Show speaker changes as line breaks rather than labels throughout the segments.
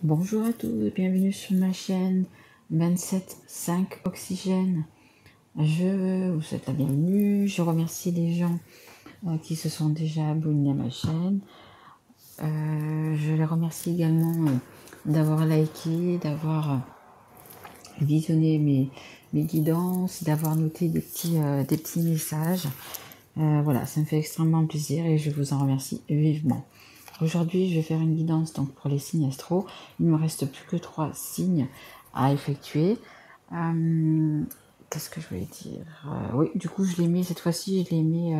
Bonjour à tous, bienvenue sur ma chaîne 27.5 Oxygène. Je vous souhaite la bienvenue. Je remercie les gens qui se sont déjà abonnés à ma chaîne. Je les remercie également d'avoir liké, d'avoir visionné mes guidances, d'avoir noté des petits messages. Voilà, ça me fait extrêmement plaisir et je vous en remercie vivement. Aujourd'hui, je vais faire une guidance donc pour les signes astro. Il ne me reste plus que 3 signes à effectuer. Qu'est-ce que je voulais dire? Oui, du coup, je les mets cette fois-ci, je les mets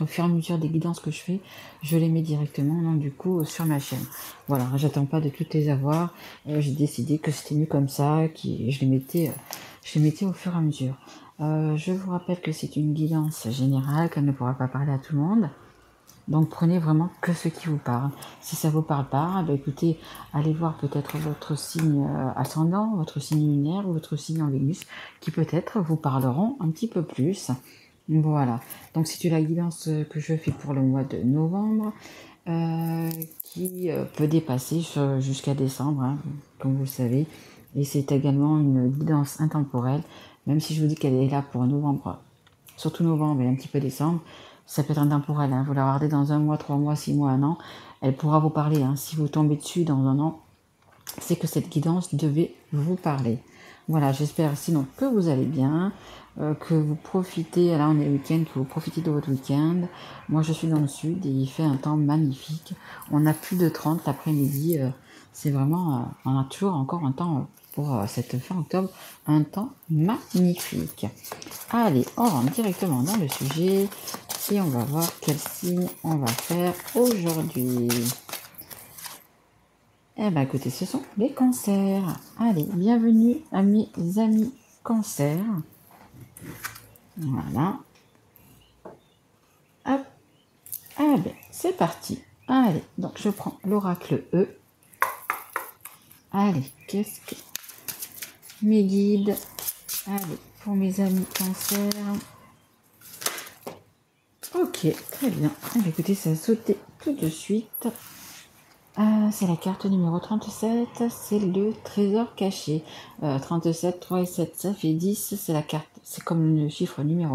au fur et à mesure des guidances que je fais, je les mets directement donc du coup sur ma chaîne. Voilà, j'attends pas de toutes les avoir. J'ai décidé que c'était mieux comme ça, je les mettais au fur et à mesure. Je vous rappelle que c'est une guidance générale, qu'elle ne pourra pas parler à tout le monde. Donc prenez vraiment que ce qui vous parle. Si ça vous parle pas, bah écoutez, allez voir peut-être votre signe ascendant, votre signe lunaire ou votre signe en Vénus, qui peut-être vous parleront un petit peu plus. Voilà. Donc c'est la guidance que je fais pour le mois de novembre, qui peut dépasser jusqu'à décembre, hein, comme vous le savez. Et c'est également une guidance intemporelle, même si je vous dis qu'elle est là pour novembre, surtout novembre et un petit peu décembre. Ça peut être intemporel, hein. Vous la regardez dans 1 mois, 3 mois, 6 mois, 1 an, elle pourra vous parler, hein. Si vous tombez dessus dans 1 an, c'est que cette guidance devait vous parler. Voilà, j'espère sinon que vous allez bien, que vous profitez, là on est week-end, que vous profitez de votre week-end. Moi je suis dans le sud et il fait un temps magnifique. On a plus de 30 l'après-midi, c'est vraiment, on a toujours encore un temps pour cette fin octobre, un temps magnifique. Allez, on rentre directement dans le sujet et on va voir quel signe on va faire aujourd'hui. Eh bien, écoutez, ce sont les cancers. Allez, bienvenue à mes amis cancers. Voilà. Hop. Ah ben, c'est parti. Allez, donc je prends l'oracle E. Allez, qu'est-ce que mes guides? Allez, pour mes amis cancers. Ok, très bien. Eh bien, écoutez, ça a sauté tout de suite. C'est la carte numéro 37, c'est le trésor caché. 37, 3 et 7, ça fait 10, c'est la carte, c'est comme le chiffre numéro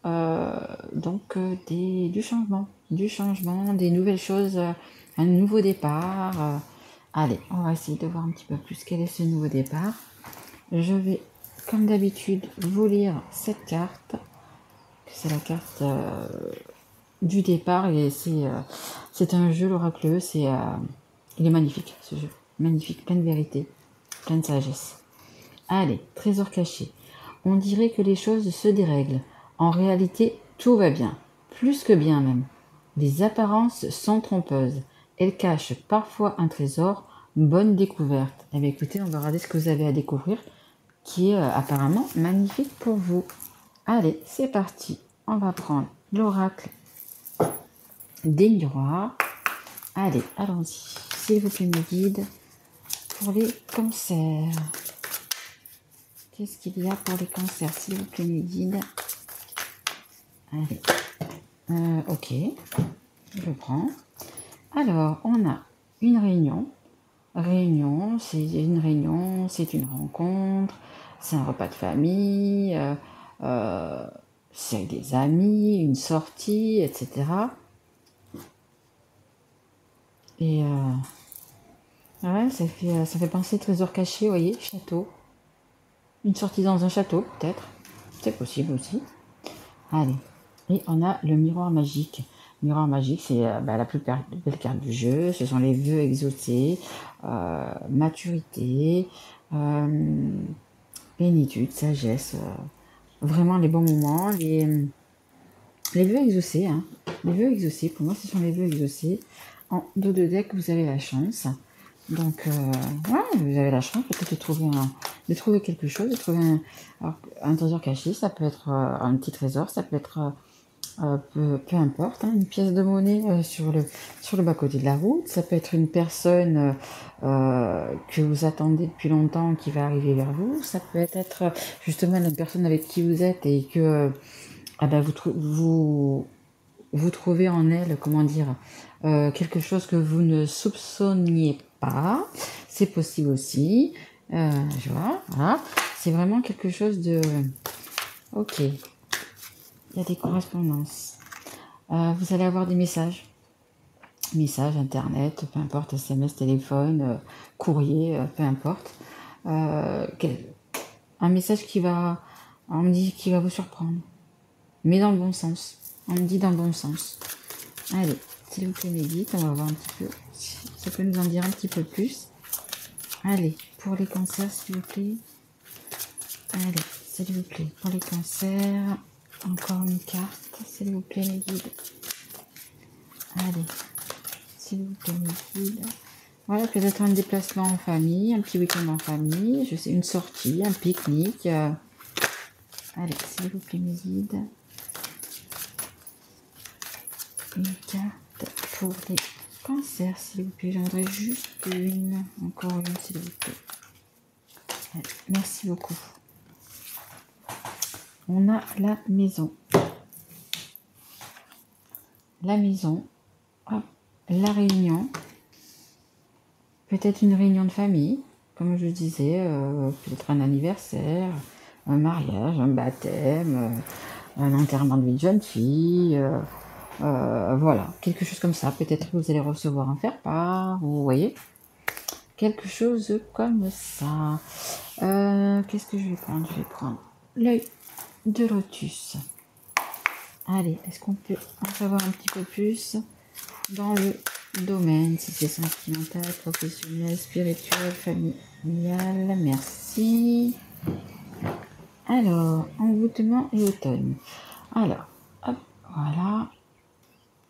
1. Donc du changement, des nouvelles choses, un nouveau départ. Allez, on va essayer de voir un petit peu plus quel est ce nouveau départ. Je vais, comme d'habitude, vous lire cette carte. C'est la carte du départ et c'est un jeu, l'oracle, il est magnifique ce jeu, magnifique, plein de vérité, plein de sagesse. Allez, trésor caché. On dirait que les choses se dérèglent. En réalité, tout va bien, plus que bien même. Les apparences sont trompeuses. Elles cachent parfois un trésor. Bonne découverte. Eh bien écoutez, on va regarder ce que vous avez à découvrir, qui est apparemment magnifique pour vous. Allez, c'est parti. On va prendre l'oracle des miroirs. Allez, allons-y. S'il vous plaît, mes guides, pour les cancers. Qu'est-ce qu'il y a pour les cancers, s'il vous plaît, mes guides? Allez. Ok, je prends. Alors, on a une réunion. C'est une réunion, c'est une rencontre, c'est un repas de famille, c'est avec des amis, une sortie, etc. Et ouais, ça fait penser trésor caché, vous voyez, château. Une sortie dans un château, peut-être. C'est possible aussi. Allez. Et on a le miroir magique. Miroir magique, c'est la plus belle carte du jeu. Ce sont les vœux exaucés, maturité, plénitude, sagesse. Vraiment les bons moments. Les vœux exaucés, hein. Les vœux exaucés, pour moi, ce sont les vœux exaucés. En dos de deck, vous avez la chance. Donc, ouais, vous avez la chance peut-être de trouver quelque chose, de trouver un trésor caché. Ça peut être un petit trésor, ça peut être peu importe, hein, une pièce de monnaie sur le bas-côté de la route. Ça peut être une personne que vous attendez depuis longtemps qui va arriver vers vous. Ça peut être justement la personne avec qui vous êtes et que vous trouvez en elle, comment dire, quelque chose que vous ne soupçonniez pas, c'est possible aussi. Je vois, voilà. C'est vraiment quelque chose de... Ok, il y a des correspondances. Vous allez avoir des messages. Messages, internet, peu importe, SMS, téléphone, courrier, peu importe. Un message qui va... On me dit qu'il va vous surprendre. Mais dans le bon sens. On me dit dans le bon sens. Allez, s'il vous plaît, médite. On va voir un petit peu si ça peut nous en dire un petit peu plus. Allez, pour les cancers, s'il vous plaît. Allez, s'il vous plaît, pour les cancers. Encore une carte, s'il vous plaît, mes guides. Allez, s'il vous plaît, mes guides. Voilà, peut-être un déplacement en famille, un petit week-end en famille, je sais, une sortie, un pique-nique. Allez, s'il vous plaît, mes guides. Une carte pour les cancers, s'il vous plaît. J'en voudrais juste une. Encore une, s'il vous plaît. Allez, merci beaucoup. On a la maison. La maison. Hop, la réunion. Peut-être une réunion de famille, comme je disais. Peut-être un anniversaire, un mariage, un baptême, un enterrement de vie de jeune fille. Voilà, quelque chose comme ça. Peut-être que vous allez recevoir un faire-part, vous voyez. Quelque chose comme ça. Qu'est-ce que je vais prendre? Je vais prendre l'œil de lotus. Allez, est-ce qu'on peut en savoir un petit peu plus dans le domaine, si c'est sentimental, professionnel, spirituel, familial? Merci. Alors, envoûtement et automne. Alors, hop, voilà.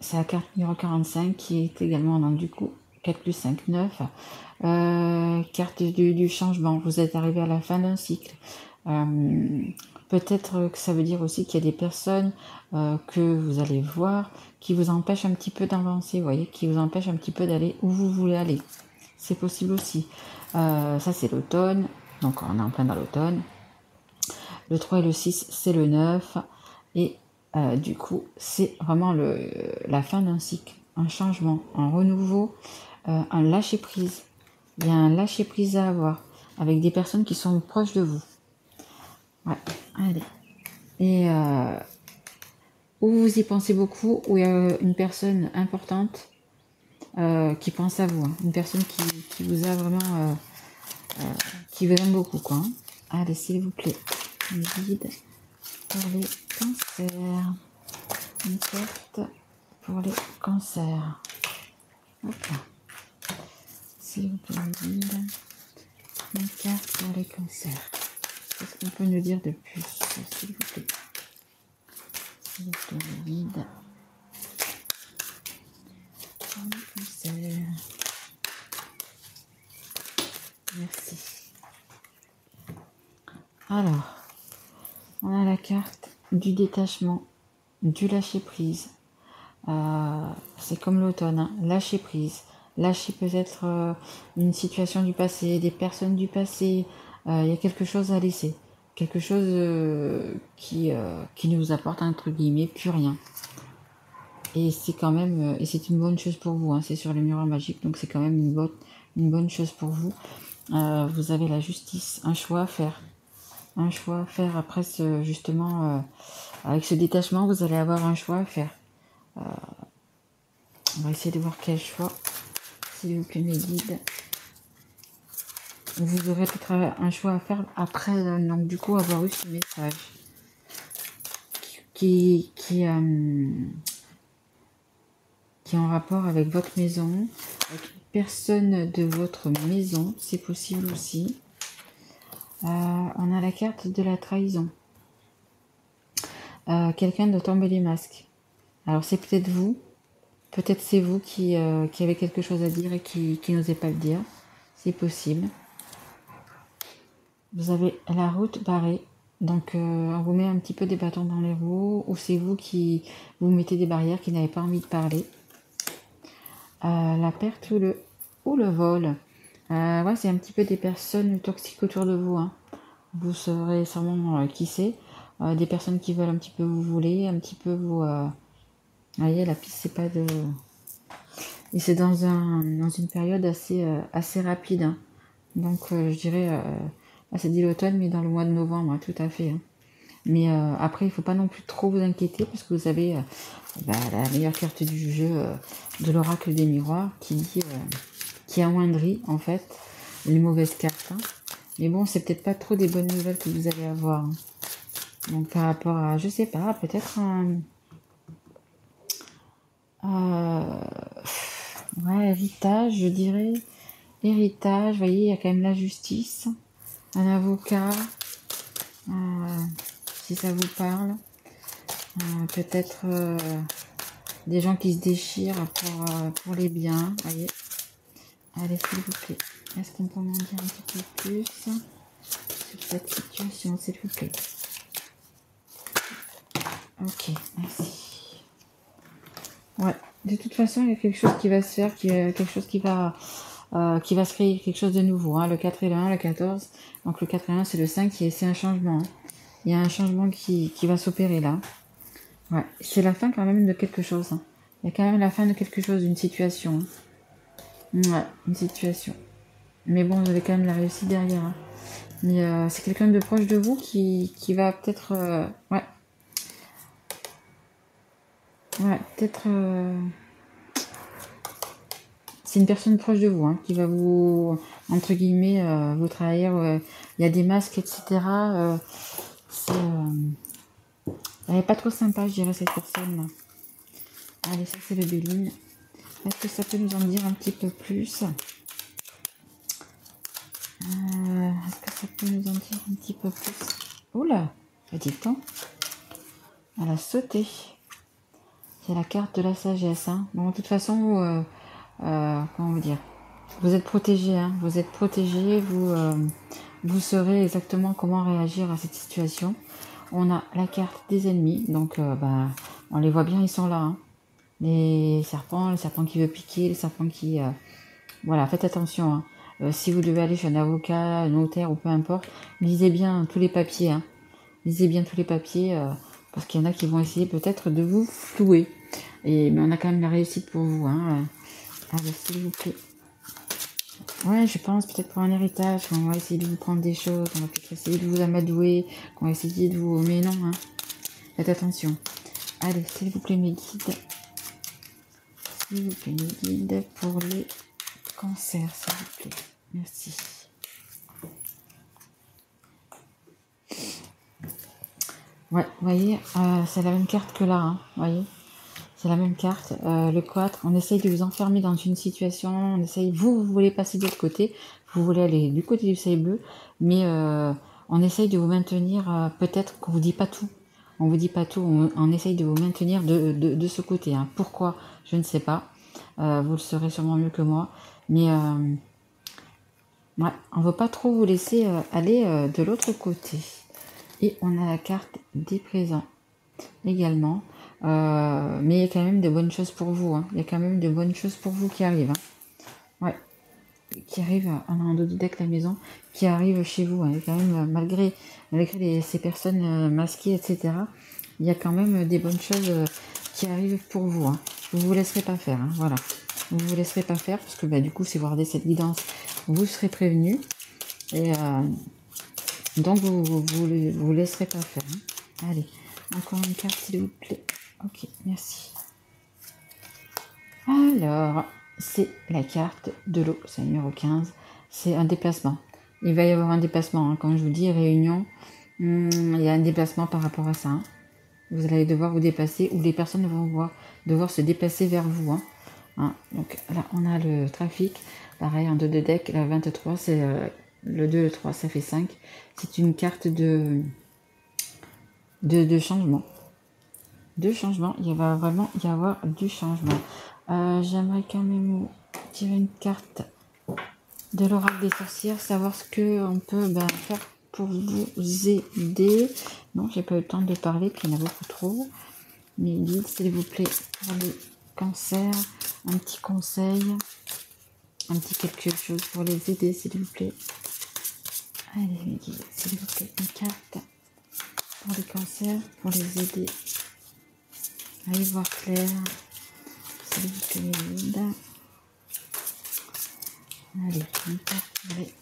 C'est la carte numéro 45 qui est également dans du coup 4 plus 5, 9. Carte du changement. Vous êtes arrivé à la fin d'un cycle. Peut-être que ça veut dire aussi qu'il y a des personnes que vous allez voir qui vous empêchent un petit peu d'avancer, vous voyez, qui vous empêchent un petit peu d'aller où vous voulez aller. C'est possible aussi. Ça, c'est l'automne. Donc, on est en plein dans l'automne. Le 3 et le 6, c'est le 9. Et du coup, c'est vraiment la fin d'un cycle, un changement, un renouveau, un lâcher-prise. Il y a un lâcher-prise à avoir avec des personnes qui sont proches de vous. Ouais, allez. Et où vous y pensez beaucoup, où il y a une personne importante qui pense à vous, hein. Une personne qui vous a vraiment... qui vous aime beaucoup, quoi. Hein. Allez, s'il vous plaît, une guide pour les cancers. Une carte pour les cancers. Hop là. S'il vous plaît, une guide. Une carte pour les cancers. Qu'est-ce qu'on peut nous dire de plus, s'il vous plaît? S'il vous plaît, une guide. Pour les cancers. Merci. Alors, on a la carte du détachement, du lâcher-prise. C'est comme l'automne, hein. Lâcher prise. Lâcher peut-être une situation du passé, des personnes du passé. Il y a quelque chose à laisser. Quelque chose qui ne vous apporte, entre guillemets, plus rien. Et c'est quand même... et c'est une bonne chose pour vous. Hein. C'est sur les miroirs magiques, donc c'est quand même une bonne chose pour vous. Vous avez la justice, un choix à faire. Un choix à faire après justement... avec ce détachement, vous allez avoir un choix à faire. On va essayer de voir quel choix, s'il vous plaît, mes guides. Vous aurez peut-être un choix à faire après, donc du coup, avoir eu ce message qui est en rapport avec votre maison, avec une personne de votre maison, c'est possible aussi. On a la carte de la trahison. Quelqu'un doit tomber les masques. Alors c'est peut-être vous. Peut-être c'est vous qui avez quelque chose à dire et qui n'osez pas le dire. C'est possible. Vous avez la route barrée. Donc on vous met un petit peu des bâtons dans les roues. Ou c'est vous qui vous mettez des barrières, qui n'avez pas envie de parler. La perte ou le vol. Ouais, c'est un petit peu des personnes toxiques autour de vous. Hein. Vous saurez sûrement qui c'est. Des personnes qui veulent un petit peu vous voler, un petit peu vous... Vous voyez, la piste, c'est pas de... Et c'est dans une période assez rapide, hein. Donc, je dirais, c'est dit l'automne, mais dans le mois de novembre, hein, tout à fait, hein. Mais après, il faut pas non plus trop vous inquiéter, parce que vous avez la meilleure carte du jeu de l'oracle des miroirs, qui amoindrit, en fait, les mauvaises cartes, hein. Mais bon, c'est peut-être pas trop des bonnes nouvelles que vous allez avoir, hein. Donc, par rapport à, je sais pas, peut-être ouais, héritage, je dirais. Héritage, vous voyez, il y a quand même la justice, un avocat, si ça vous parle. Peut-être des gens qui se déchirent pour les biens, voyez. Allez, s'il vous plaît. Est-ce qu'on peut m'en dire un petit peu plus sur cette situation, s'il vous plaît? Ok, merci. Ouais, de toute façon, il y a quelque chose qui va se faire, quelque chose qui va se créer, quelque chose de nouveau, hein. Le 4 et le 1, le 14. Donc le 4 et le 1, c'est le 5, c'est un changement, hein. Il y a un changement qui va s'opérer là. Ouais, c'est la fin quand même de quelque chose, hein. Il y a quand même la fin de quelque chose, d'une situation, hein. Ouais, une situation. Mais bon, vous avez quand même la réussite derrière, hein. Mais c'est quelqu'un de proche de vous qui va peut-être... ouais. Ouais, peut-être... c'est une personne proche de vous, hein, qui va vous, entre guillemets, vous trahir. Il y a des masques, etc. Elle n'est pas trop sympa, je dirais, cette personne-là. Allez, ça c'est le Béline. Est-ce que ça peut nous en dire un petit peu plus? Est-ce que ça peut nous en dire un petit peu plus? Oula, dit-on. Elle a sauté. C'est la carte de la sagesse, hein. Bon, de toute façon, comment vous dire? Vous êtes protégé, hein. Vous êtes protégé, vous saurez exactement comment réagir à cette situation. On a la carte des ennemis, donc on les voit bien, ils sont là, hein. Les serpents, le serpent qui veut piquer, le serpent qui... voilà, faites attention, hein. Si vous devez aller chez un avocat, un notaire ou peu importe, lisez bien tous les papiers, hein. Lisez bien tous les papiers, parce qu'il y en a qui vont essayer peut-être de vous flouer. Mais on a quand même la réussite pour vous, hein. Allez, s'il vous plaît. Ouais, je pense peut-être pour un héritage, on va essayer de vous prendre des choses, on va peut-être essayer de vous amadouer, qu'on va essayer de vous... Mais non, hein. Faites attention. Allez, s'il vous plaît, mes guides. S'il vous plaît, mes guides pour les cancers, s'il vous plaît. Merci. Ouais, vous voyez, c'est la même carte que là, hein, vous voyez. C'est la même carte, le 4. On essaye de vous enfermer dans une situation, on essaye, vous voulez passer de l'autre côté, vous voulez aller du côté du soleil bleu, mais on essaye de vous maintenir, peut-être qu'on vous dit pas tout. On vous dit pas tout, on essaye de vous maintenir de ce côté, hein. Pourquoi? Je ne sais pas. Vous le saurez sûrement mieux que moi. Mais ouais, on ne veut pas trop vous laisser aller de l'autre côté. Et on a la carte des présents également. Mais il y a quand même de bonnes choses pour vous, hein. Il y a quand même de bonnes choses pour vous qui arrivent, hein. Ouais. Qui arrivent en dos du deck la maison, qui arrivent chez vous, hein. Il y a quand même, malgré ces personnes masquées, etc., il y a quand même des bonnes choses qui arrivent pour vous, hein. Vous vous laisserez pas faire, hein. Voilà. Vous vous laisserez pas faire, parce que du coup, si vous regardez cette guidance, vous serez prévenu. Et donc, vous laisserez pas faire, hein. Allez, encore une carte, s'il vous plaît. Ok, merci. Alors, c'est la carte de l'eau, c'est le numéro 15. C'est un déplacement. Il va y avoir un déplacement, hein. Quand je vous dis réunion, il y a un déplacement par rapport à ça, hein. Vous allez devoir vous déplacer, ou les personnes vont devoir se déplacer vers vous, hein. Hein. Donc là, on a le trafic. Pareil, en 2 de deck, la 23, c'est le 2, le 3, ça fait 5. C'est une carte de changement. De changement. Il va vraiment y avoir du changement. J'aimerais quand même tirer une carte de l'oracle des sorcières, savoir ce qu'on peut faire pour vous aider. Non, j'ai pas eu le temps de parler, puis il y en a beaucoup trop. Mais guides, s'il vous plaît, pour le cancer, un petit conseil, un petit quelque chose pour les aider, s'il vous plaît. Allez, mes guides, s'il vous plaît, une carte pour les cancers, pour les aider à y voir clair. S'il vous plaît, mes guides. Allez, une carte pour les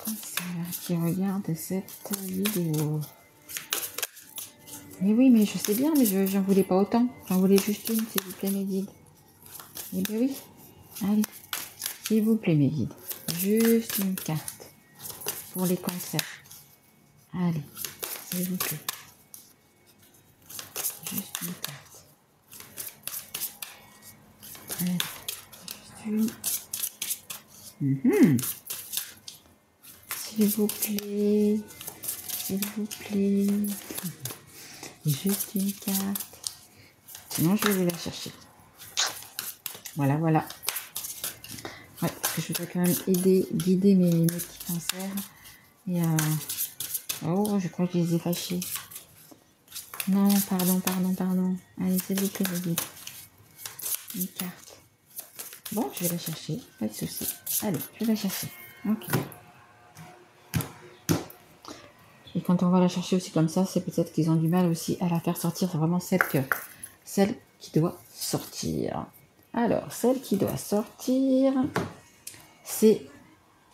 cancers qui regardent cette vidéo. Mais oui, mais je sais bien, mais j'en voulais pas autant. J'en voulais juste une, s'il vous plaît, mes guides. Eh bien oui. Allez, s'il vous plaît, mes guides. Juste une carte pour les cancers. Allez, s'il vous plaît. Juste une carte. Allez, juste une. S'il vous plaît. S'il vous plaît. Juste une carte. Sinon, je vais la chercher. Voilà, voilà. Ouais, parce que je voudrais quand même guider mes petits cancers. Et oh, je crois que je les ai fâchés. Non, pardon. Allez, s'il vous plaît, vas-y. Une carte. Bon, je vais la chercher, pas de souci. Allez, je vais la chercher. Ok. Et quand on va la chercher aussi comme ça, c'est peut-être qu'ils ont du mal aussi à la faire sortir. C'est vraiment celle qui doit sortir. Alors, celle qui doit sortir, c'est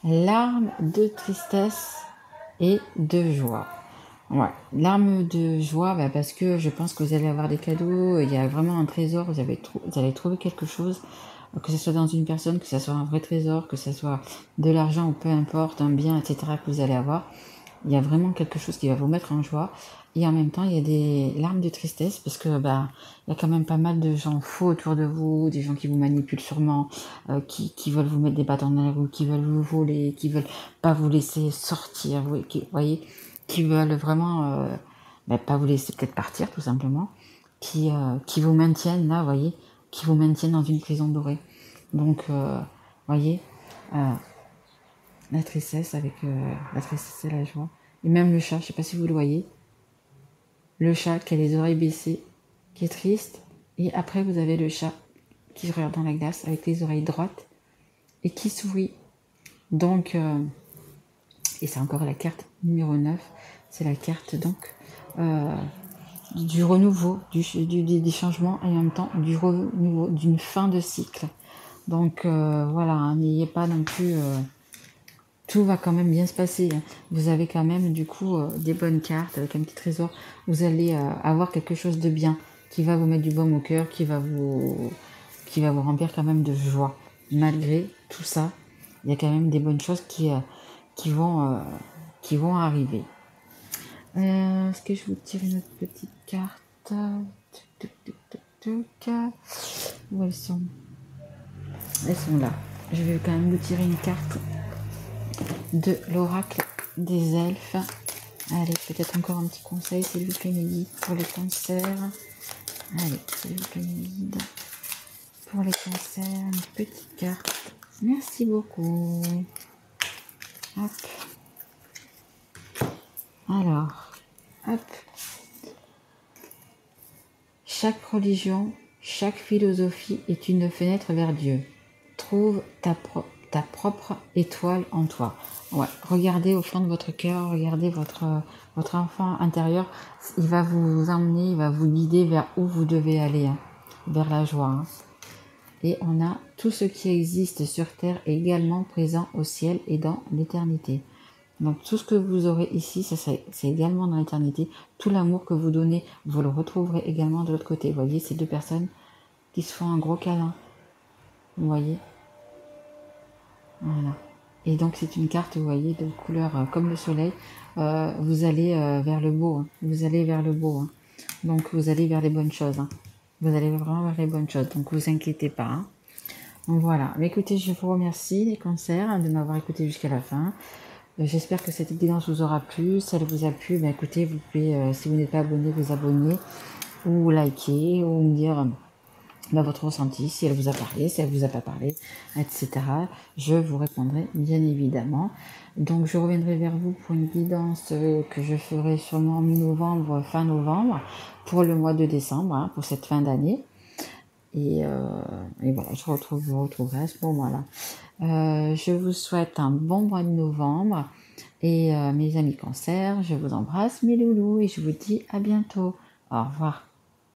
l'arme de tristesse et de joie. Ouais, l'arme de joie, parce que je pense que vous allez avoir des cadeaux, il y a vraiment un trésor, vous allez trouver quelque chose, que ce soit dans une personne, que ce soit un vrai trésor, que ce soit de l'argent ou peu importe, un bien, etc. que vous allez avoir. Il y a vraiment quelque chose qui va vous mettre en joie. Et en même temps, il y a des larmes de tristesse parce que il y a quand même pas mal de gens faux autour de vous, des gens qui vous manipulent sûrement, qui veulent vous mettre des bâtons dans la roue, qui veulent vous voler, qui veulent pas vous laisser sortir, voyez, qui veulent vraiment pas vous laisser peut-être partir tout simplement, qui vous maintiennent là, voyez, qui vous maintiennent dans une prison dorée. Donc, voyez, la tristesse avec la tristesse et la joie. Et même le chat, je sais pas si vous le voyez. Le chat qui a les oreilles baissées, qui est triste. Et après, vous avez le chat qui se regarde dans la glace avec les oreilles droites et qui sourit. Donc, et c'est encore la carte numéro 9. C'est la carte donc du renouveau, des changements et en même temps du renouveau, d'une fin de cycle. Donc voilà, n'ayez pas non plus... tout va quand même bien se passer. Vous avez quand même du coup des bonnes cartes avec un petit trésor. Vous allez avoir quelque chose de bien qui va vous mettre du baume au cœur, qui va vous remplir quand même de joie. Malgré tout ça, il y a quand même des bonnes choses qui vont arriver. Est-ce que je vous tire une autre petite carte? Où elles sont? Elles sont là. Je vais quand même vous tirer une carte de l'oracle des elfes. Allez, peut-être encore un petit conseil, s'il vous plaît, mes guides, pour les cancers. Allez, s'il vous plaît, mes guides, pour les cancers, une petite carte. Merci beaucoup. Hop. Alors, hop. Chaque religion, chaque philosophie est une fenêtre vers Dieu. Trouve ta propre étoile en toi. Ouais, regardez au fond de votre cœur, regardez votre enfant intérieur. Il va vous emmener, il va vous guider vers où vous devez aller, vers la joie. Et on a tout ce qui existe sur terre également présent au ciel et dans l'éternité. Donc tout ce que vous aurez ici, c'est également dans l'éternité. Tout l'amour que vous donnez, vous le retrouverez également de l'autre côté. Vous voyez ces deux personnes qui se font un gros câlin. Vous voyez? Voilà. Et donc c'est une carte, vous voyez, de couleur comme le soleil. Vous allez vers le beau. Vous allez vers le beau. Donc vous allez vers les bonnes choses. Vous allez vraiment vers les bonnes choses. Donc vous inquiétez pas. Donc voilà. Mais écoutez, je vous remercie les cancers de m'avoir écouté jusqu'à la fin. J'espère que cette guidance vous aura plu. Si elle vous a plu, écoutez, vous pouvez, si vous n'êtes pas abonné, vous abonner ou liker ou me dire votre ressenti, si elle vous a parlé, si elle vous a pas parlé, etc. Je vous répondrai bien évidemment. Donc je reviendrai vers vous pour une guidance que je ferai sûrement mi-novembre, fin novembre, pour le mois de décembre, pour cette fin d'année. Et voilà, je vous retrouverai à ce moment-là. Je vous souhaite un bon mois de novembre. Et mes amis cancers, je vous embrasse mes loulous et je vous dis à bientôt. Au revoir.